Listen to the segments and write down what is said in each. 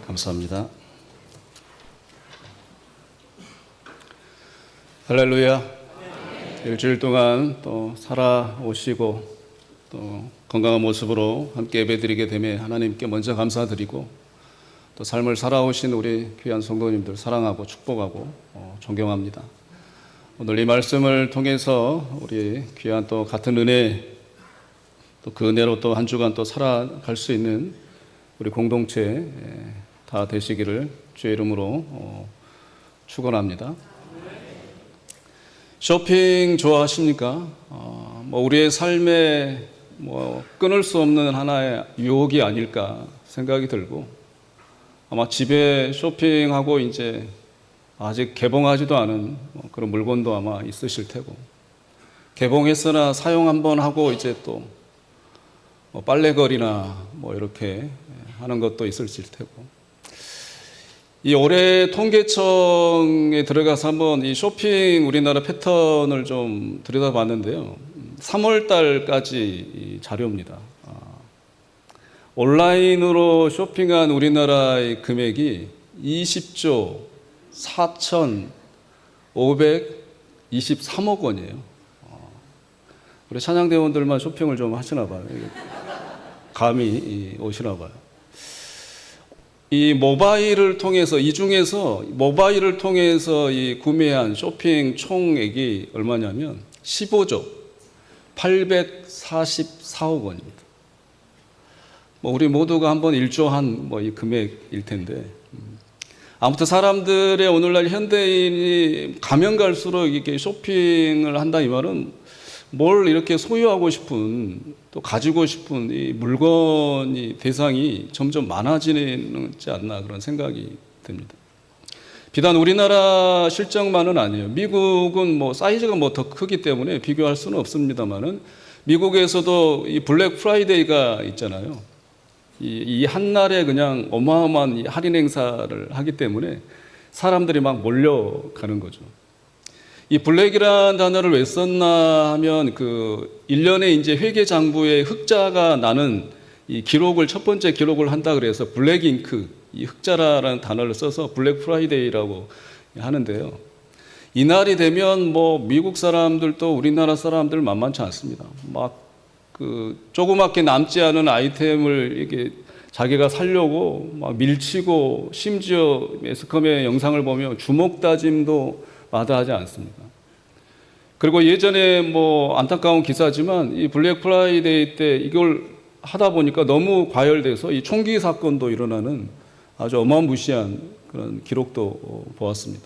감사합니다. 할렐루야. 일주일 동안 또 살아오시고 또 건강한 모습으로 함께 예배드리게 됨에 하나님께 먼저 감사드리고 또 삶을 살아오신 우리 귀한 성도님들 사랑하고 축복하고 존경합니다. 오늘 이 말씀을 통해서 우리 귀한 또 같은 은혜 또 그 은혜로 또 한 주간 또 살아갈 수 있는 우리 공동체 다 되시기를 주의 이름으로 축원합니다. 쇼핑 좋아하십니까? 우리의 삶에 끊을 수 없는 하나의 유혹이 아닐까 생각이 들고 아마 집에 쇼핑하고 이제 아직 개봉하지도 않은 그런 물건도 아마 있으실 테고 개봉했으나 사용 한번 하고 이제 또 빨래거리나 이렇게 하는 것도 있으실 테고 이 올해 통계청에 들어가서 한번 이 쇼핑 우리나라 패턴을 좀 들여다봤는데요. 3월 달까지 이 자료입니다. 온라인으로 쇼핑한 우리나라의 금액이 20조 4,523억 원이에요. 우리 찬양대원들만 쇼핑을 좀 하시나 봐요. 감이 오시나 봐요. 이 모바일을 통해서 이 중에서 모바일을 통해서 이 구매한 쇼핑 총액이 얼마냐면 15조 844억 원입니다. 우리 모두가 한번 1조 한 이 금액일 텐데 아무튼 사람들의 오늘날 현대인이 가면 갈수록 이렇게 쇼핑을 한다 이 말은 뭘 이렇게 소유하고 싶은 또 가지고 싶은 이 물건이 대상이 점점 많아지지 않나 그런 생각이 듭니다. 비단 우리나라 실정만은 아니에요. 미국은 사이즈가 더 크기 때문에 비교할 수는 없습니다만은 미국에서도 이 블랙 프라이데이가 있잖아요. 이 한날에 그냥 어마어마한 이 할인 행사를 하기 때문에 사람들이 막 몰려가는 거죠. 이 블랙이라는 단어를 왜 썼나 하면 1년에 이제 회계장부에 흑자가 나는 이 기록을 첫 번째 기록을 한다 그래서 블랙 잉크 이 흑자라는 단어를 써서 블랙 프라이데이라고 하는데요. 이날이 되면 미국 사람들도 우리나라 사람들 만만치 않습니다. 조그맣게 남지 않은 아이템을 이렇게 자기가 살려고 막 밀치고 심지어 매스컴의 영상을 보면 주먹 다짐도 마다하지 않습니다. 그리고 예전에 안타까운 기사지만 이 블랙 프라이데이 때 이걸 하다 보니까 너무 과열돼서 이 총기 사건도 일어나는 아주 어마무시한 그런 기록도 보았습니다.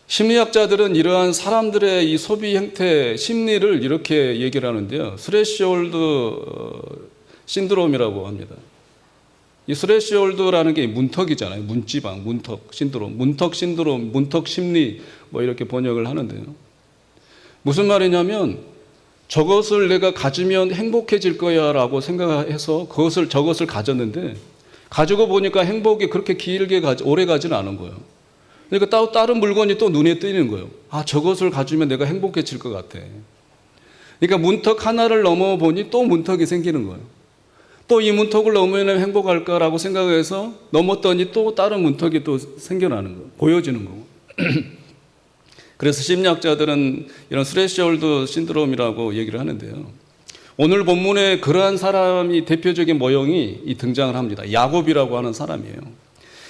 심리학자들은 이러한 사람들의 이 소비 행태 심리를 이렇게 얘기를 하는데요. 스레시홀드 신드롬이라고 합니다. 이 스레시홀드라는 게 문턱이잖아요. 문지방, 문턱 신드롬, 문턱 신드롬, 문턱 심리 이렇게 번역을 하는데요. 무슨 말이냐면 저것을 내가 가지면 행복해질 거야 라고 생각해서 저것을 가졌는데 가지고 보니까 행복이 그렇게 길게 오래 가지는 않은 거예요. 그러니까 다른 물건이 또 눈에 띄는 거예요. 저것을 가지면 내가 행복해질 것 같아. 그러니까 문턱 하나를 넘어보니 또 문턱이 생기는 거예요. 또 이 문턱을 넘으면 행복할까라고 생각해서 넘었더니 또 다른 문턱이 또 생겨나는 거예요. 보여지는 거고. 그래서 심리학자들은 이런 스레시홀드 신드롬이라고 얘기를 하는데요. 오늘 본문에 그러한 사람이 대표적인 모형이 등장을 합니다. 야곱이라고 하는 사람이에요.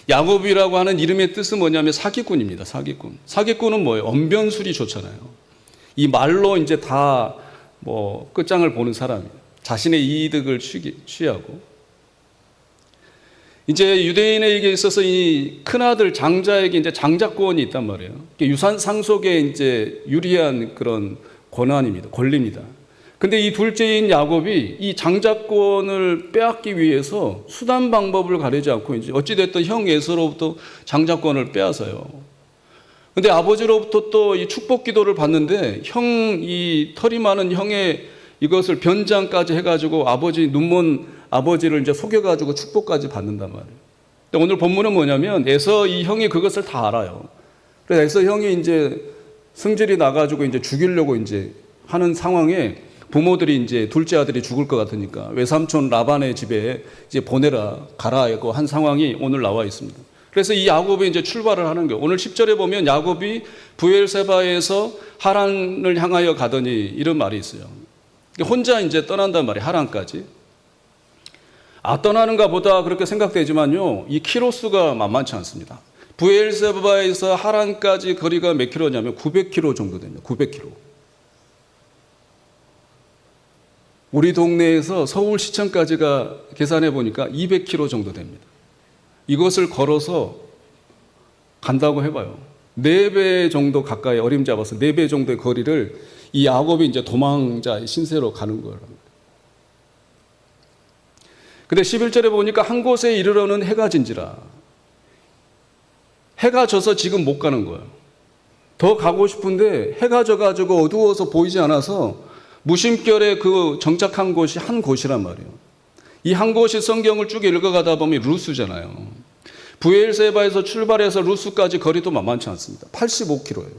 야곱이라고 하는 이름의 뜻은 뭐냐면 사기꾼입니다. 사기꾼. 사기꾼은 뭐예요? 언변술이 좋잖아요. 이 말로 이제 다 끝장을 보는 사람이에요. 자신의 이득을 취하고. 이제 유대인에게 있어서 이 큰아들 장자에게 이제 장자권이 있단 말이에요. 유산 상속에 이제 유리한 그런 권리입니다. 근데 이 둘째인 야곱이 이 장자권을 빼앗기 위해서 수단 방법을 가리지 않고 이제 어찌됐든 형 에서로부터 장자권을 빼앗아요. 근데 아버지로부터 또 이 축복 기도를 받는데 이 털이 많은 형의 이것을 변장까지 해가지고 눈먼 아버지를 이제 속여가지고 축복까지 받는단 말이에요. 근데 오늘 본문은 뭐냐면 에서 이 형이 그것을 다 알아요. 그래서 에서 형이 이제 승질이 나가지고 이제 죽이려고 이제 하는 상황에 부모들이 이제 둘째 아들이 죽을 것 같으니까 외삼촌 라반의 집에 이제 보내라, 가라고 한 상황이 오늘 나와 있습니다. 그래서 이 야곱이 이제 출발을 하는 거예요. 오늘 10절에 보면 야곱이 부엘세바에서 하란을 향하여 가더니 이런 말이 있어요. 혼자 이제 떠난단 말이에요. 하란까지. 떠나는가 보다 그렇게 생각되지만요, 이 키로수가 만만치 않습니다. 부엘세바에서 하란까지 거리가 몇 킬로냐면 900킬로 정도 됩니다. 900킬로. 우리 동네에서 서울시청까지가 계산해 보니까 200킬로 정도 됩니다. 이것을 걸어서 간다고 해봐요. 4배 정도 가까이 어림잡아서 4배 정도의 거리를 이 야곱이 이제 도망자의 신세로 가는 거예요. 근데 11절에 보니까 한 곳에 이르러는 해가 진지라. 해가 져서 지금 못 가는 거예요. 더 가고 싶은데 해가 져가지고 어두워서 보이지 않아서 무심결에 그 정착한 곳이 한 곳이란 말이에요. 이 한 곳이 성경을 쭉 읽어가다 보면 루스잖아요. 부엘세바에서 출발해서 루스까지 거리도 만만치 않습니다. 85km예요.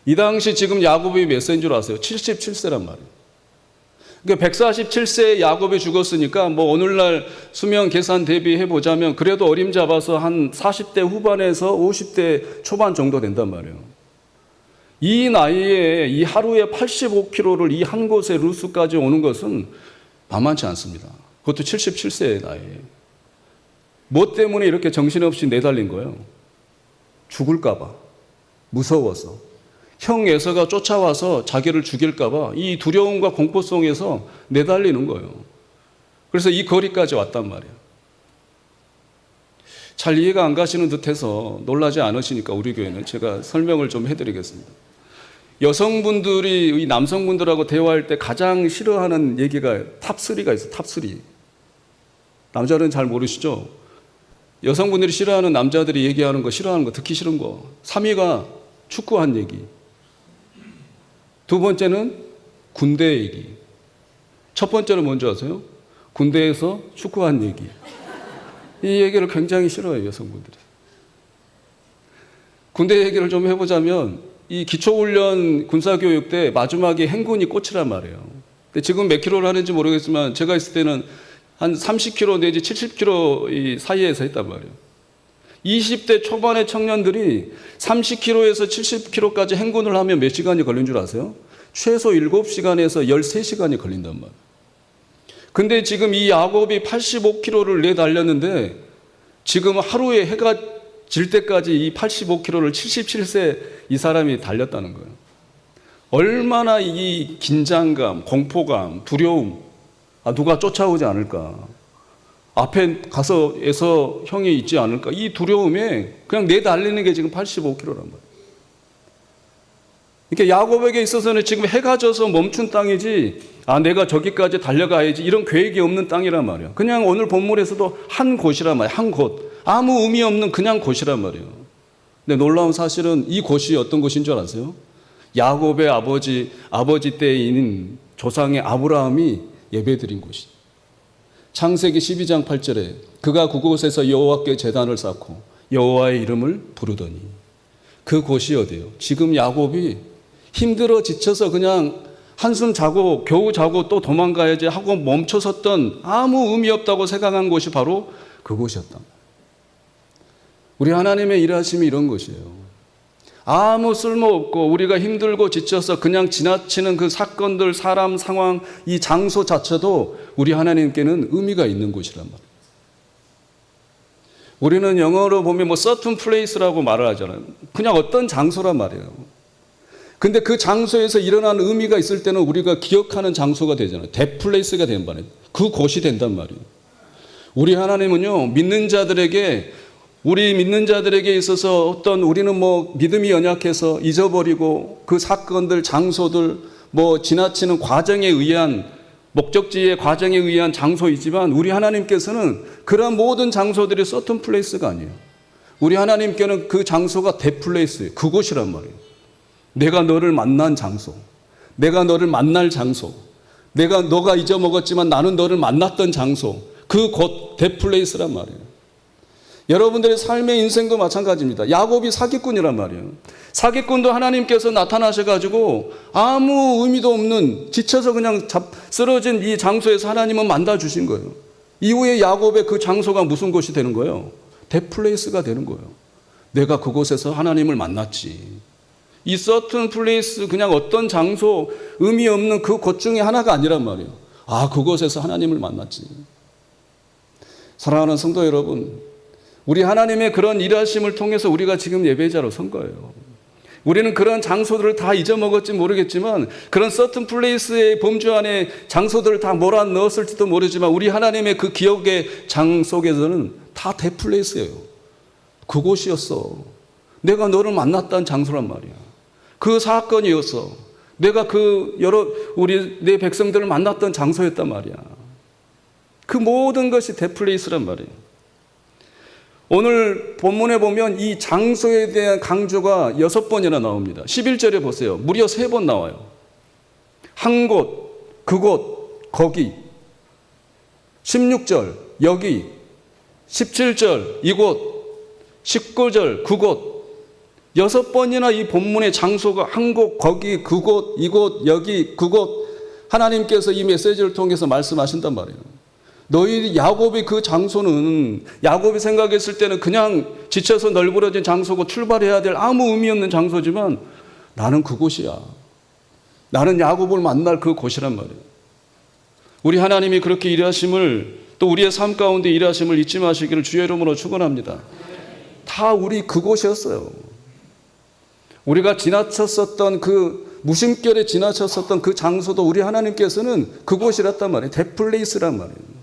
이 당시 지금 야곱이 몇 세인 줄 아세요? 77세란 말이에요. 그러니까 147세에 야곱이 죽었으니까 뭐 오늘날 수명 계산 대비해 보자면 그래도 어림잡아서 한 40대 후반에서 50대 초반 정도 된단 말이에요. 이 나이에 이 하루에 85km를 이 한 곳에 루스까지 오는 것은 만만치 않습니다. 그것도 77세의 나이에. 뭐 때문에 이렇게 정신없이 내달린 거예요? 죽을까 봐. 무서워서. 형 에서가 쫓아와서 자기를 죽일까 봐 이 두려움과 공포 속에서 내달리는 거예요. 그래서 이 거리까지 왔단 말이에요. 잘 이해가 안 가시는 듯해서 놀라지 않으시니까 우리 교회는 제가 설명을 좀 해드리겠습니다. 여성분들이 이 남성분들하고 대화할 때 가장 싫어하는 얘기가 탑3가 있어요. 탑3. 남자들은 잘 모르시죠? 여성분들이 싫어하는, 남자들이 얘기하는 거, 싫어하는 거, 듣기 싫은 거. 3위가 축구한 얘기. 두 번째는 군대 얘기. 첫 번째는 뭔지 아세요? 군대에서 축구한 얘기. 이 얘기를 굉장히 싫어해요, 여성분들이. 군대 얘기를 좀 해보자면 이 기초훈련 군사교육 때 마지막에 행군이 꽃이란 말이에요. 근데 지금 몇 킬로를 하는지 모르겠지만 제가 있을 때는 한 30km 내지 70km 사이에서 했단 말이에요. 20대 초반의 청년들이 30km에서 70km까지 행군을 하면 몇 시간이 걸린 줄 아세요? 최소 7시간에서 13시간이 걸린단 말이에요. 근데 지금 이 야곱이 85km를 내달렸는데 지금 하루에 해가 질 때까지 이 85km를 77세 이 사람이 달렸다는 거예요. 얼마나 이 긴장감, 공포감, 두려움, 누가 쫓아오지 않을까, 앞에 가서에서 형이 있지 않을까, 이 두려움에 그냥 내달리는 게 지금 85km란 말이에요. 그러니까 야곱에게 있어서는 지금 해가 져서 멈춘 땅이지, 내가 저기까지 달려가야지 이런 계획이 없는 땅이란 말이에요. 그냥 오늘 본문에서도 한 곳이란 말이에요. 한 곳. 아무 의미 없는 그냥 곳이란 말이에요. 근데 놀라운 사실은 이 곳이 어떤 곳인 줄 아세요? 야곱의 아버지 때인 조상의 아브라함이 예배드린 곳이. 창세기 12장 8절에 그가 그곳에서 여호와께 제단을 쌓고 여호와의 이름을 부르더니, 그 곳이 어디예요? 지금 야곱이 힘들어 지쳐서 그냥 한숨 자고 겨우 자고 또 도망가야지 하고 멈춰섰던, 아무 의미 없다고 생각한 곳이 바로 그곳이었다. 우리 하나님의 일하심이 이런 것이에요. 아무 쓸모없고 우리가 힘들고 지쳐서 그냥 지나치는 그 사건들, 사람, 상황, 이 장소 자체도 우리 하나님께는 의미가 있는 곳이란 말이에요. 우리는 영어로 보면 certain place라고 말을 하잖아요. 그냥 어떤 장소란 말이에요. 근데 그 장소에서 일어난 의미가 있을 때는 우리가 기억하는 장소가 되잖아요. that place가 된 말이에요. 그 곳이 된단 말이에요. 우리 하나님은요, 우리 믿는 자들에게 있어서 어떤, 우리는 뭐 믿음이 연약해서 잊어버리고 그 사건들, 장소들, 뭐 지나치는 과정에 의한, 목적지의 과정에 의한 장소이지만 우리 하나님께서는 그런 모든 장소들이 certain place가 아니에요. 우리 하나님께는 그 장소가 that place예요. 그곳이란 말이에요. 내가 너를 만난 장소, 내가 너를 만날 장소, 너가 잊어먹었지만 나는 너를 만났던 장소, 그 곳 that place란 말이에요. 여러분들의 삶의 인생도 마찬가지입니다. 야곱이 사기꾼이란 말이에요. 사기꾼도 하나님께서 나타나셔가지고 아무 의미도 없는, 지쳐서 그냥 쓰러진 이 장소에서 하나님은 만나주신 거예요. 이후에 야곱의 그 장소가 무슨 곳이 되는 거예요? 데플레이스가 되는 거예요. 내가 그곳에서 하나님을 만났지. 이 서튼 플레이스, 그냥 어떤 장소, 의미 없는 그 곳 중에 하나가 아니란 말이에요. 아, 그곳에서 하나님을 만났지. 사랑하는 성도 여러분, 우리 하나님의 그런 일하심을 통해서 우리가 지금 예배자로 선 거예요. 우리는 그런 장소들을 다 잊어먹었지 모르겠지만, 그런 서튼 플레이스의 범주 안에 장소들을 다 몰아넣었을지도 모르지만, 우리 하나님의 그 기억의 장 속에서는 다 데플레이스예요. 그곳이었어. 내가 너를 만났다는 장소란 말이야. 그 사건이었어. 내가 내 백성들을 만났던 장소였단 말이야. 그 모든 것이 데플레이스란 말이에요. 오늘 본문에 보면 이 장소에 대한 강조가 6번이나 나옵니다. 11절에 보세요. 무려 3번 나와요. 한 곳, 그곳, 거기. 16절, 여기. 17절, 이곳. 19절, 그곳. 6번이나 이 본문의 장소가 한 곳, 거기, 그곳, 이곳, 여기, 그곳. 하나님께서 이 메시지를 통해서 말씀하신단 말이에요. 너희 야곱의 그 장소는, 야곱이 생각했을 때는 그냥 지쳐서 널브러진 장소고 출발해야 될 아무 의미 없는 장소지만, 나는 그곳이야. 나는 야곱을 만날 그 곳이란 말이에요. 우리 하나님이 그렇게 일하심을, 또 우리의 삶 가운데 일하심을 잊지 마시기를 주의 이름으로 축원합니다. 다 우리 그곳이었어요. 우리가 지나쳤었던 그 무심결에 지나쳤었던 그 장소도 우리 하나님께서는 그곳이랬단 말이에요. 데플레이스란 말이에요.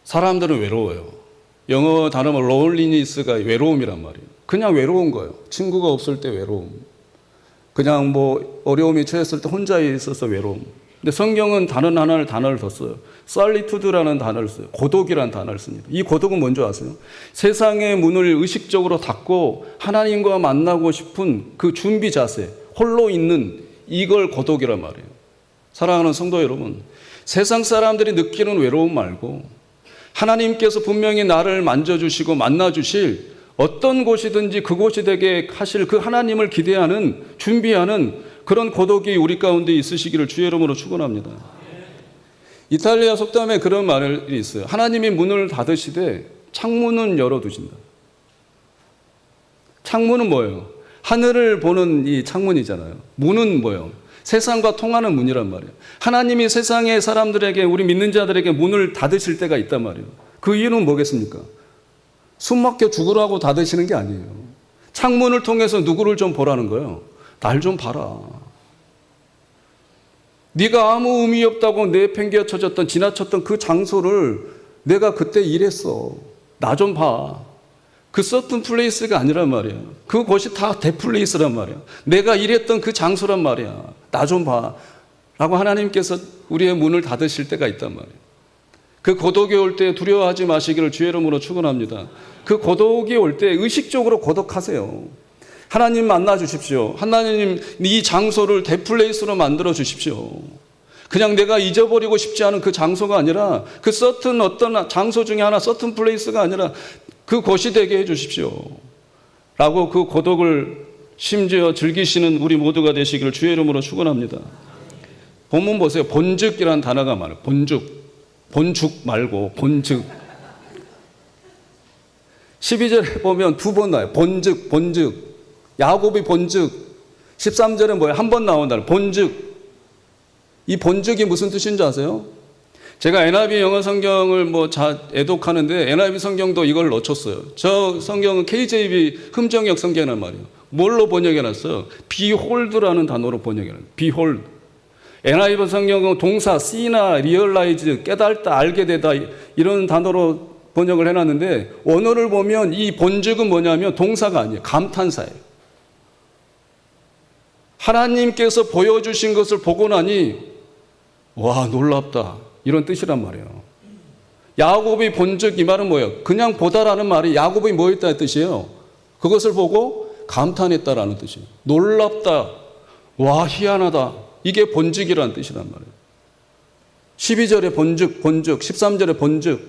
사람들은 외로워요. 영어 단어로 loneliness가 외로움이란 말이에요. 그냥 외로운 거예요. 친구가 없을 때 외로움. 그냥 뭐 어려움이 처했을 때 혼자 있어서 외로움. 근데 성경은 단어를 더 써요. solitude라는 단어를 써요. 고독이라는 단어를 씁니다. 이 고독은 뭔지 아세요? 세상의 문을 의식적으로 닫고 하나님과 만나고 싶은 그 준비 자세, 홀로 있는, 이걸 고독이란 말이에요. 사랑하는 성도 여러분, 세상 사람들이 느끼는 외로움 말고 하나님께서 분명히 나를 만져주시고 만나주실 어떤 곳이든지 그곳이 되게 하실 그 하나님을 기대하는, 준비하는 그런 고독이 우리 가운데 있으시기를 주의 이름으로 축원합니다. 이탈리아 속담에 그런 말이 있어요. 하나님이 문을 닫으시되 창문은 열어두신다. 창문은 뭐예요? 하늘을 보는 이 창문이잖아요. 문은 뭐예요? 세상과 통하는 문이란 말이에요. 하나님이 세상의 사람들에게, 우리 믿는 자들에게 문을 닫으실 때가 있단 말이에요. 그 이유는 뭐겠습니까? 숨 막혀 죽으라고 닫으시는 게 아니에요. 창문을 통해서 누구를 좀 보라는 거예요. 날 좀 봐라. 네가 아무 의미 없다고 내팽개쳐졌던, 지나쳤던 그 장소를 내가 그때 일했어. 나 좀 봐. 그 서튼 플레이스가 아니란 말이야. 그곳이 다 데플레이스란 말이야. 내가 일했던 그 장소란 말이야. 나 좀 봐. 라고 하나님께서 우리의 문을 닫으실 때가 있단 말이에요. 그 고독이 올 때 두려워하지 마시기를 주의 이름으로 축원합니다. 그 고독이 올 때 의식적으로 고독하세요. 하나님 만나 주십시오. 하나님 이 장소를 데플레이스로 만들어 주십시오. 그냥 내가 잊어버리고 싶지 않은 그 장소가 아니라, 그 서튼 어떤 장소 중에 하나, 서튼 플레이스가 아니라 그곳이 되게 해 주십시오. 라고 그 고독을 심지어 즐기시는 우리 모두가 되시기를 주의 이름으로 축원합니다. 본문 보세요. 본죽이라는 단어가 많아요. 본죽. 본죽 말고 본죽. 12절에 보면 2번 나와요. 본죽, 본죽. 야곱이 본죽. 13절에 뭐예요? 한 번 나온다. 본죽. 이 본죽이 무슨 뜻인지 아세요? 제가 NIV 영어 성경을 애독하는데 NIV 성경도 이걸 놓쳤어요. 저 성경은 KJV 흠정역 성경이란 말이에요. 뭘로 번역해놨어요? behold라는 단어로 번역해놨어요. behold. NIV 성경은 동사 see나 realize, 깨달다, 알게 되다, 이런 단어로 번역을 해놨는데, 원어를 보면 이 본죽은 뭐냐면 동사가 아니에요. 감탄사예요. 하나님께서 보여주신 것을 보고 나니 와, 놀랍다, 이런 뜻이란 말이에요. 야곱이 본죽, 이 말은 뭐예요? 그냥 보다라는 말이 야곱이 뭐 했다는 뜻이에요? 그것을 보고 감탄했다라는 뜻이에요. 놀랍다, 와, 희한하다, 이게 본죽이라는 뜻이란 말이에요. 12절에 본죽, 본죽, 13절에 본죽.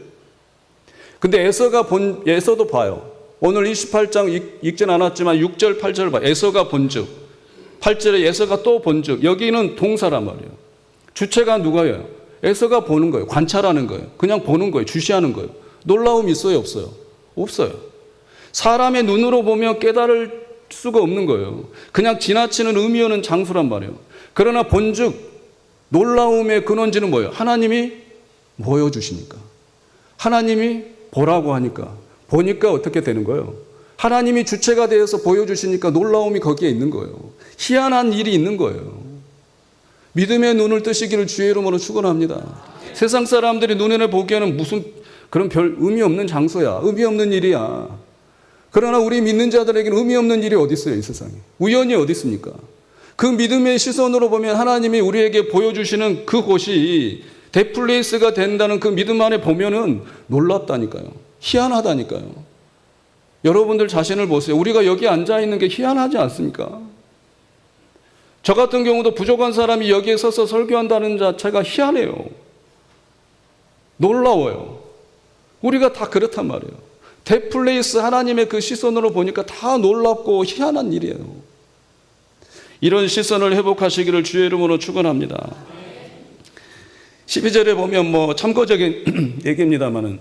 근데 에서도 봐요. 오늘 28장 읽진 않았지만 6절, 8절 봐. 에서가 본즉. 8절에 에서가 또 본즉. 여기는 동사란 말이에요. 주체가 누가요? 에서가 보는 거예요. 관찰하는 거예요. 그냥 보는 거예요. 주시하는 거예요. 놀라움이 있어요? 없어요? 없어요. 사람의 눈으로 보면 깨달을 수가 없는 거예요. 그냥 지나치는 의미 없는 장수란 말이에요. 그러나 본즉 놀라움의 근원지는 뭐예요? 하나님이 보여주시니까. 하나님이 보라고 하니까. 보니까 어떻게 되는 거예요? 하나님이 주체가 되어서 보여주시니까 놀라움이 거기에 있는 거예요. 희한한 일이 있는 거예요. 믿음의 눈을 뜨시기를 주의 이름으로 축원합니다. 세상 사람들이 눈에 보기에는 무슨 그런 별 의미 없는 장소야. 의미 없는 일이야. 그러나 우리 믿는 자들에게는 의미 없는 일이 어디 있어요, 이 세상에. 우연이 어디 있습니까? 그 믿음의 시선으로 보면 하나님이 우리에게 보여주시는 그곳이 데플레이스가 된다는 그 믿음 안에 보면은 놀랍다니까요. 희한하다니까요. 여러분들 자신을 보세요. 우리가 여기 앉아 있는 게 희한하지 않습니까? 저 같은 경우도 부족한 사람이 여기에 서서 설교한다는 자체가 희한해요. 놀라워요. 우리가 다 그렇단 말이에요. 데플레이스 하나님의 그 시선으로 보니까 다 놀랍고 희한한 일이에요. 이런 시선을 회복하시기를 주의 이름으로 축원합니다. 12절에 보면 뭐 참고적인 얘기입니다만은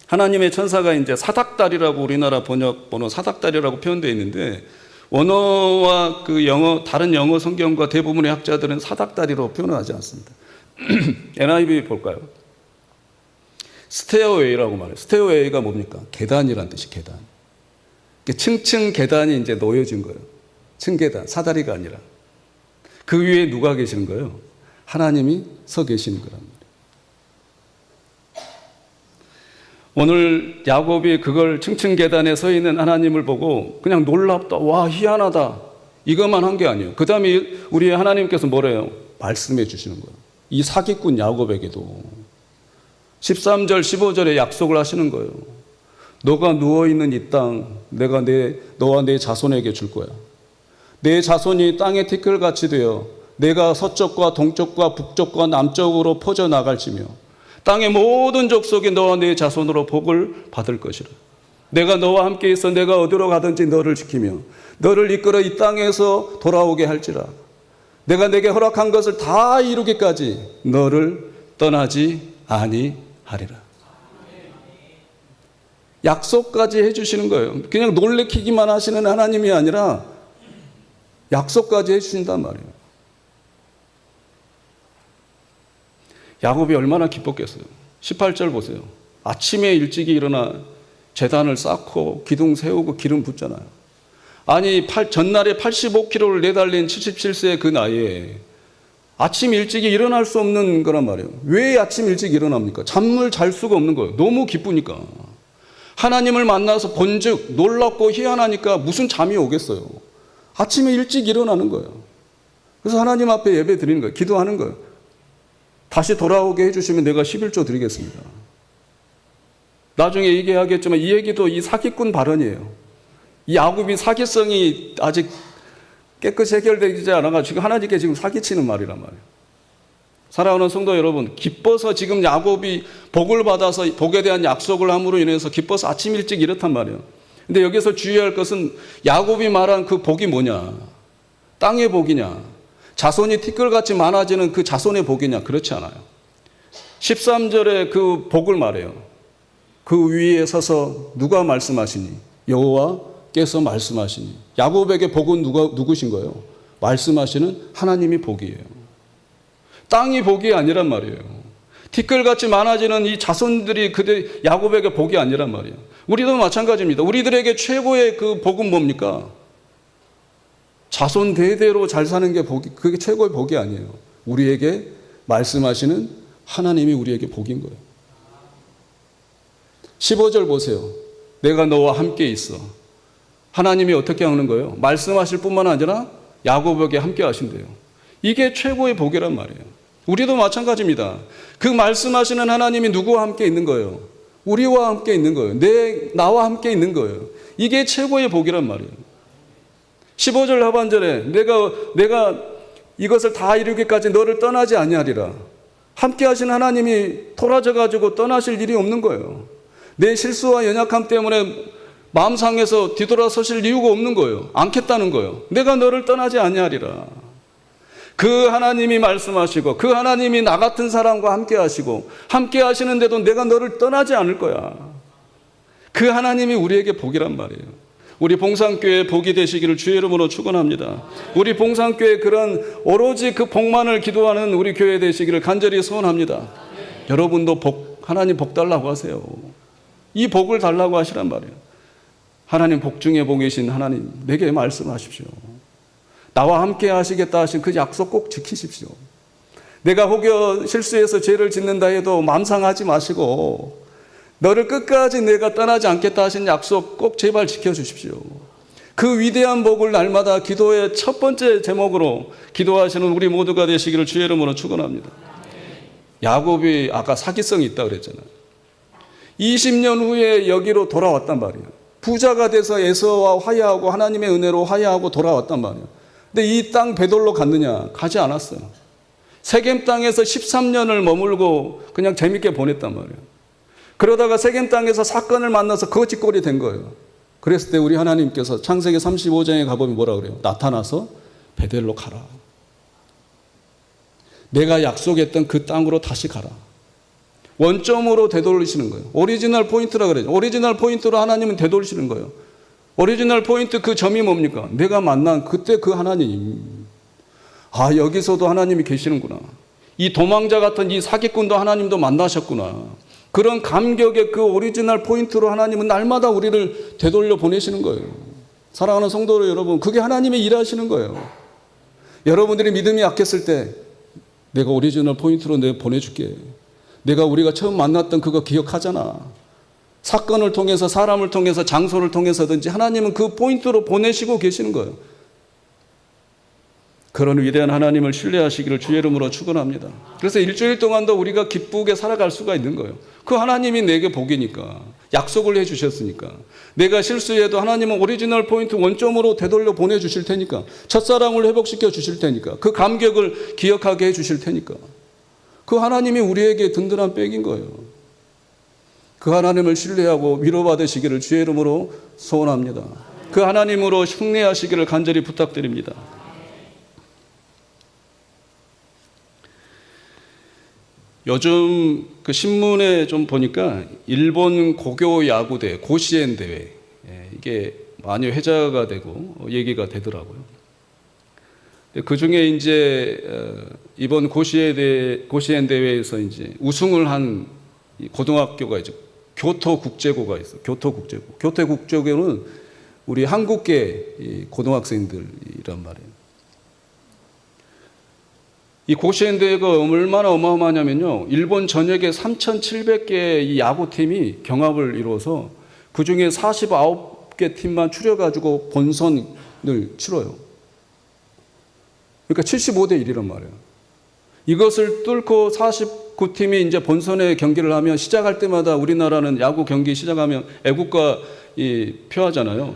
하나님의 천사가 이제 사닥다리라고 우리나라 번역본은 사닥다리라고 표현되어 있는데 원어와 그 영어 다른 영어 성경과 대부분의 학자들은 사닥다리로 표현하지 않습니다. NIV 볼까요? 스테어웨이라고 말해요. 스테어웨이가 뭡니까? 계단이란 뜻이 계단. 층층 계단이 이제 놓여진 거예요. 층계단, 사다리가 아니라. 그 위에 누가 계시는 거예요? 하나님이 서 계시는 거란 말이에요. 오늘 야곱이 그걸 층층 계단에 서 있는 하나님을 보고 그냥 놀랍다, 와 희한하다 이것만 한 게 아니에요. 그 다음에 우리 하나님께서 뭐래요? 말씀해 주시는 거예요. 이 사기꾼 야곱에게도 13절 15절에 약속을 하시는 거예요. 너가 누워있는 이 땅 내가 너와 내 자손에게 줄 거야. 내 자손이 땅의 티끌같이 되어 내가 서쪽과 동쪽과 북쪽과 남쪽으로 퍼져나갈지며 땅의 모든 족속이 너와 내 자손으로 복을 받을 것이라. 내가 너와 함께 있어 내가 어디로 가든지 너를 지키며 너를 이끌어 이 땅에서 돌아오게 할지라. 내가 내게 허락한 것을 다 이루기까지 너를 떠나지 아니하리라. 약속까지 해주시는 거예요. 그냥 놀래키기만 하시는 하나님이 아니라 약속까지 해주신단 말이에요. 야곱이 얼마나 기뻤겠어요. 18절 보세요. 아침에 일찍이 일어나 제단을 쌓고 기둥 세우고 기름 붓잖아요. 아니 전날에 85km를 내달린 77세의 그 나이에 아침 일찍이 일어날 수 없는 거란 말이에요. 왜 아침 일찍 일어납니까? 잠을 잘 수가 없는 거예요. 너무 기쁘니까. 하나님을 만나서 본즉 놀랍고 희한하니까 무슨 잠이 오겠어요. 아침에 일찍 일어나는 거예요. 그래서 하나님 앞에 예배 드리는 거예요. 기도하는 거예요. 다시 돌아오게 해주시면 내가 11조 드리겠습니다. 나중에 얘기하겠지만 이 얘기도 이 사기꾼 발언이에요. 이 야곱이 사기성이 아직 깨끗이 해결되지 않아가지고 지금 하나님께 지금 사기치는 말이란 말이에요. 사랑하는 성도 여러분, 기뻐서 지금 야곱이 복을 받아서 복에 대한 약속을 함으로 인해서 기뻐서 아침 일찍 이렇단 말이에요. 근데 여기서 주의할 것은 야곱이 말한 그 복이 뭐냐? 땅의 복이냐? 자손이 티끌같이 많아지는 그 자손의 복이냐? 그렇지 않아요. 13절에 그 복을 말해요. 그 위에 서서 누가 말씀하시니? 여호와께서 말씀하시니. 야곱에게 복은 누구신 거예요? 말씀하시는 하나님이 복이에요. 땅이 복이 아니란 말이에요. 티끌같이 많아지는 이 자손들이 그대 야곱에게 복이 아니란 말이에요. 우리도 마찬가지입니다. 우리들에게 최고의 그 복은 뭡니까? 자손 대대로 잘 사는 게 복이, 그게 최고의 복이 아니에요. 우리에게 말씀하시는 하나님이 우리에게 복인 거예요. 15절 보세요. 내가 너와 함께 있어. 하나님이 어떻게 하는 거예요? 말씀하실 뿐만 아니라 야곱에게 함께 하신대요. 이게 최고의 복이란 말이에요. 우리도 마찬가지입니다. 그 말씀하시는 하나님이 누구와 함께 있는 거예요? 우리와 함께 있는 거예요. 나와 함께 있는 거예요. 이게 최고의 복이란 말이에요. 15절 하반절에 내가 이것을 다 이루기까지 너를 떠나지 아니하리라. 함께 하신 하나님이 토라져 가지고 떠나실 일이 없는 거예요. 내 실수와 연약함 때문에 마음 상해서 뒤돌아서실 이유가 없는 거예요. 않겠다는 거예요. 내가 너를 떠나지 아니하리라. 그 하나님이 말씀하시고 그 하나님이 나 같은 사람과 함께 하시고 함께 하시는데도 내가 너를 떠나지 않을 거야. 그 하나님이 우리에게 복이란 말이에요. 우리 봉산교회 복이 되시기를 주의 이름으로 축원합니다. 우리 봉산교회 그런 오로지 그 복만을 기도하는 우리 교회 되시기를 간절히 소원합니다. 여러분도 하나님 복 달라고 하세요. 이 복을 달라고 하시란 말이에요. 하나님 복 중에 복이신 하나님 내게 말씀하십시오. 나와 함께 하시겠다 하신 그 약속 꼭 지키십시오. 내가 혹여 실수해서 죄를 짓는다 해도 마음 상하지 마시고 너를 끝까지 내가 떠나지 않겠다 하신 약속 꼭 제발 지켜주십시오. 그 위대한 복을 날마다 기도의 첫 번째 제목으로 기도하시는 우리 모두가 되시기를 주의 이름으로 축원합니다. 야곱이 아까 사기성이 있다 그랬잖아요. 20년 후에 여기로 돌아왔단 말이에요. 부자가 돼서 에서와 화해하고 하나님의 은혜로 화해하고 돌아왔단 말이에요. 근데 이 땅 베돌로 갔느냐? 가지 않았어요. 세겜 땅에서 13년을 머물고 그냥 재밌게 보냈단 말이에요. 그러다가 세겜 땅에서 사건을 만나서 거짓골이 된 거예요. 그랬을 때 우리 하나님께서 창세기 35장에 가보면 뭐라 그래요? 나타나서 베델로 가라. 내가 약속했던 그 땅으로 다시 가라. 원점으로 되돌리시는 거예요. 오리지널 포인트라 그래요. 오리지널 포인트로 하나님은 되돌리시는 거예요. 오리지널 포인트 그 점이 뭡니까? 내가 만난 그때 그 하나님. 아, 여기서도 하나님이 계시는구나. 이 도망자 같은 이 사기꾼도 하나님도 만나셨구나. 그런 감격의 그 오리지널 포인트로 하나님은 날마다 우리를 되돌려 보내시는 거예요. 사랑하는 성도 여러분, 그게 하나님의 일하시는 거예요. 여러분들이 믿음이 약했을 때 내가 오리지널 포인트로 내가 보내줄게. 우리가 처음 만났던 그거 기억하잖아. 사건을 통해서 사람을 통해서 장소를 통해서든지 하나님은 그 포인트로 보내시고 계시는 거예요. 그런 위대한 하나님을 신뢰하시기를 주의 이름으로 축원합니다. 그래서 일주일 동안도 우리가 기쁘게 살아갈 수가 있는 거예요. 그 하나님이 내게 복이니까, 약속을 해주셨으니까, 내가 실수해도 하나님은 오리지널 포인트 원점으로 되돌려 보내주실 테니까, 첫사랑을 회복시켜 주실 테니까, 그 감격을 기억하게 해주실 테니까, 그 하나님이 우리에게 든든한 백인 거예요. 그 하나님을 신뢰하고 위로받으시기를 주의 이름으로 소원합니다. 그 하나님으로 흉내하시기를 간절히 부탁드립니다. 요즘 그 신문에 좀 보니까 일본 고교 야구대 고시엔 대회 이게 많이 회자가 되고 얘기가 되더라고요. 그 중에 이제 이번 고시엔 대회에서 이제 우승을 한 고등학교가 있죠. 교토국제고가 있어요. 교토국제고. 교토국제고는 우리 한국계 고등학생들이란 말이에요. 이 고시엔 대회가 얼마나 어마어마하냐면요. 일본 전역에 3,700개의 이 야구팀이 경합을 이루어서 그 중에 49개 팀만 추려가지고 본선을 치러요. 그러니까 75대 1이란 말이에요. 이것을 뚫고 49팀이 이제 본선에 경기를 하면 시작할 때마다 우리나라는 야구 경기 시작하면 애국가 표하잖아요.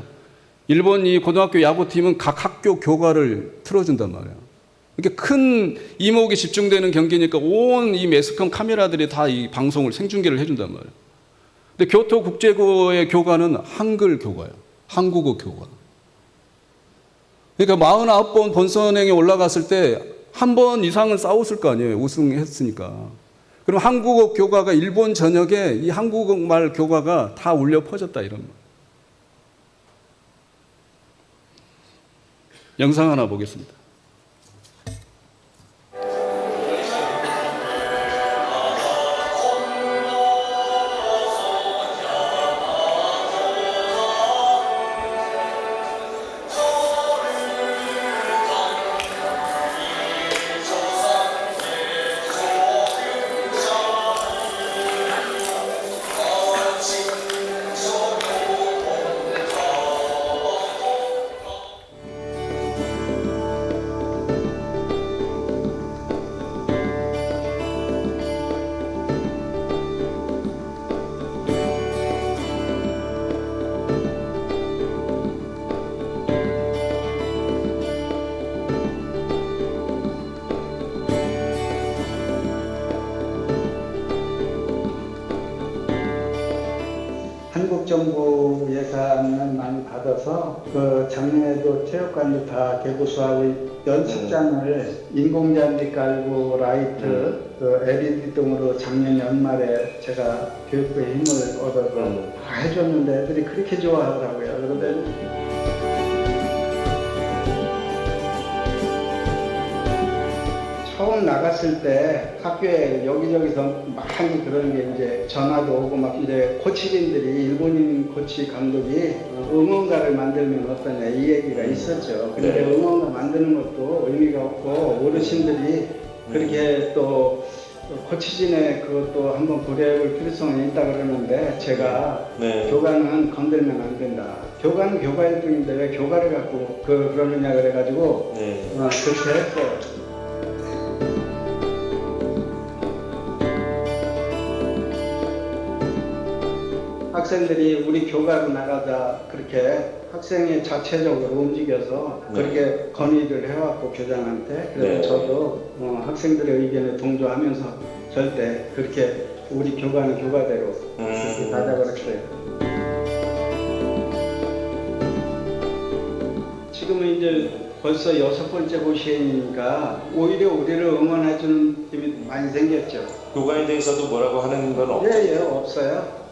일본 이 고등학교 야구팀은 각 학교 교가를 틀어준단 말이에요. 이렇게 큰 이목이 집중되는 경기니까 온 이 매스컴 카메라들이 다 이 방송을 생중계를 해준단 말이에요. 근데 교토국제고의 교가는 한글 교가예요. 한국어 교가. 그러니까 49번 본선행에 올라갔을 때 한 번 이상은 싸웠을 거 아니에요. 우승했으니까. 그럼 한국어 교가가 일본 전역에 이 한국말 교가가 다 울려 퍼졌다 이런 말. 영상 하나 보겠습니다. 받아서 그 작년에도 체육관도 다 개보수하고 연습장을 인공잔디 깔고 라이트, 그 LED 등으로 작년 연말에 제가 교육부의 힘을 얻어서 다 해줬는데 애들이 그렇게 좋아하더라고요. 그런데 처음 나갔을 때 학교에 여기저기서 많이 그런 게 이제 전화도 오고 막 이제 코치진들이 일본인 코치 감독이 응원가를 만들면 어떠냐 이 얘기가 있었죠. 근데 응원가 만드는 것도 의미가 없고 어르신들이 그렇게 또 코치진의 그것도 한번 고려해볼 필요성이 있다 그러는데 제가 교관은 건들면 안 된다. 교관은 교가일 뿐인데 왜 교가를 갖고 그러느냐 그래가지고 그렇게 했어요. 학생들이 우리 교가로 나가자 그렇게 학생이 자체적으로 움직여서 그렇게 건의를 해왔고 교장한테 그래서 저도 학생들의 의견에 동조하면서 절대 그렇게 우리 교가는 교가대로 그렇게 가자고 그랬어요. 지금은 이제 벌써 6번째 고시행이니까 오히려 우리를 응원해주는 힘이 많이 생겼죠. 교가에 대해서도 뭐라고 하는 건 없죠? 예, 없어요.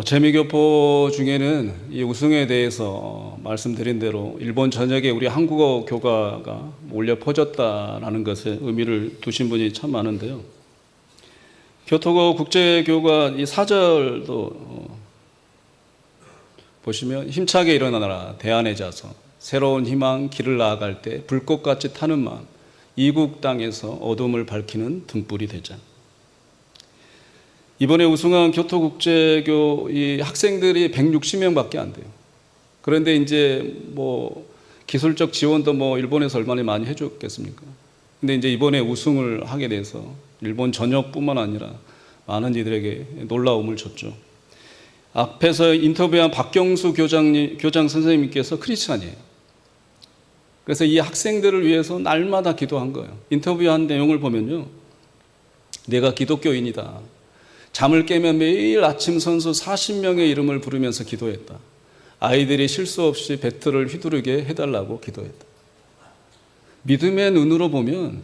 재미교포 중에는 이 우승에 대해서 말씀드린 대로 일본 전역에 우리 한국어 교가가 올려 퍼졌다라는 것에 의미를 두신 분이 참 많은데요. 교토고 국제교가 이 사절도 보시면 힘차게 일어나라 대안에 자서 새로운 희망 길을 나아갈 때 불꽃같이 타는 마음 이국 땅에서 어둠을 밝히는 등불이 되자. 이번에 우승한 교토국제교 이 학생들이 160명밖에 안 돼요. 그런데 이제 뭐 기술적 지원도 뭐 일본에서 얼마나 많이 해줬겠습니까? 근데 이제 이번에 우승을 하게 돼서 일본 전역뿐만 아니라 많은 이들에게 놀라움을 줬죠. 앞에서 인터뷰한 박경수 교장 선생님께서 크리스찬이에요. 그래서 이 학생들을 위해서 날마다 기도한 거예요. 인터뷰한 내용을 보면요. 내가 기독교인이다. 잠을 깨면 매일 아침 선수 40명의 이름을 부르면서 기도했다. 아이들이 실수 없이 배틀을 휘두르게 해달라고 기도했다. 믿음의 눈으로 보면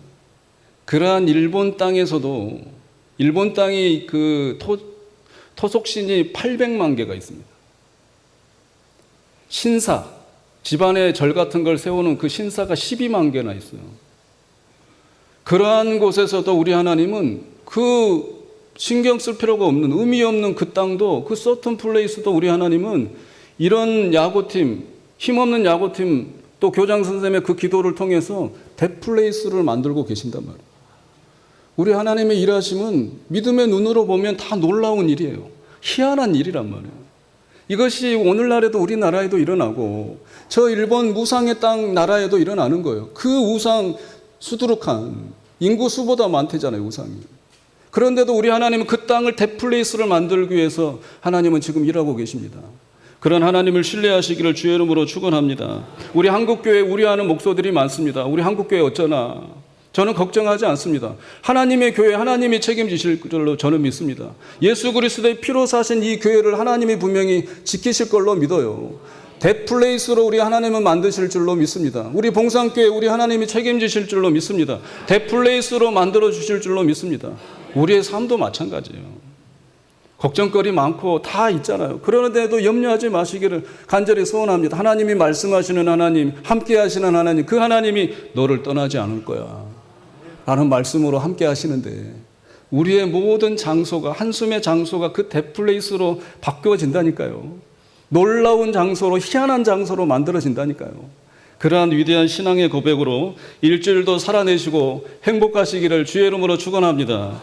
그러한 일본 땅에서도 일본 땅이 그 토속신이 800만 개가 있습니다. 신사, 집안에 절 같은 걸 세우는 그 신사가 12만 개나 있어요. 그러한 곳에서도 우리 하나님은 그 신경 쓸 필요가 없는 의미 없는 그 땅도 그 서튼 플레이스도 우리 하나님은 이런 야구팀 힘없는 야구팀 또 교장 선생님의 그 기도를 통해서 대플레이스를 만들고 계신단 말이에요. 우리 하나님의 일하심은 믿음의 눈으로 보면 다 놀라운 일이에요. 희한한 일이란 말이에요. 이것이 오늘날에도 우리나라에도 일어나고 저 일본 무상의 땅 나라에도 일어나는 거예요. 그 우상 수두룩한 인구 수보다 많대잖아요. 우상이. 그런데도 우리 하나님은 그 땅을 대플레이스를 만들기 위해서 하나님은 지금 일하고 계십니다. 그런 하나님을 신뢰하시기를 주의 이름으로 축원합니다. 우리 한국교회 우려하는 목소들이 많습니다. 우리 한국교회 어쩌나. 저는 걱정하지 않습니다. 하나님의 교회 하나님이 책임지실 줄로 저는 믿습니다. 예수 그리스도의 피로 사신 이 교회를 하나님이 분명히 지키실 걸로 믿어요. 대플레이스로 우리 하나님은 만드실 줄로 믿습니다. 우리 봉산교회 우리 하나님이 책임지실 줄로 믿습니다. 대플레이스로 만들어 주실 줄로 믿습니다. 우리의 삶도 마찬가지예요. 걱정거리 많고 다 있잖아요. 그러는데도 염려하지 마시기를 간절히 소원합니다. 하나님이 말씀하시는 하나님, 함께 하시는 하나님, 그 하나님이 너를 떠나지 않을 거야 라는 말씀으로 함께 하시는데 우리의 모든 장소가, 한숨의 장소가 그 데플레이스로 바뀌어진다니까요. 놀라운 장소로, 희한한 장소로 만들어진다니까요. 그러한 위대한 신앙의 고백으로 일주일도 살아내시고 행복하시기를 주의 이름으로 축원합니다.